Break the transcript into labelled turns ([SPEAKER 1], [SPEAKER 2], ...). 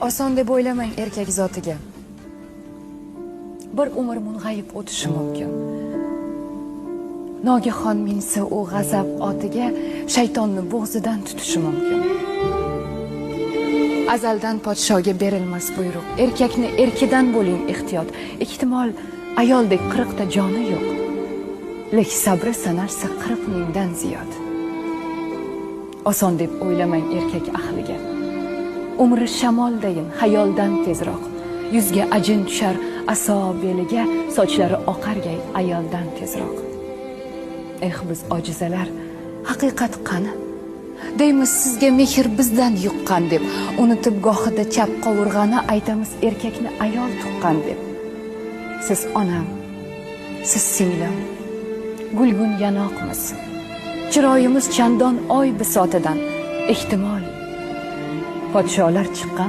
[SPEAKER 1] Oson deb o'ylamang erkak zotiga. Bir umr mung'ayib o'tishi mumkin. Nogahon minsa u g'azab otiga, shaytonni bo'g'zidan tutishi mumkin. Azaldan podshoga berilmas buyruq. Erkakni erkidan bo'ling ehtiyot. Ehtimol ayoldek 40 ta joni yo'q. Lek sabri sanarsa 40 mingdan ziyod. Oson deb o'ylamang erkak ahliga. Umri shamoldayin, hayoldan tezroq. Yuzga ajin tushar aso beliga, sochlari oqargay ayoldan tezroq. Biz ojizalar, haqiqat qani? Deymiz sizga mehr bizdan yuqqan deb, unutib gohida chap qovurg'ani aytamiz erkakni ayol tuqqan deb. Siz onam, siz singlim, gulgun yanoqmiz. Chiroyimiz chandon oy bisotidan, ehtimol podsholar chiqqan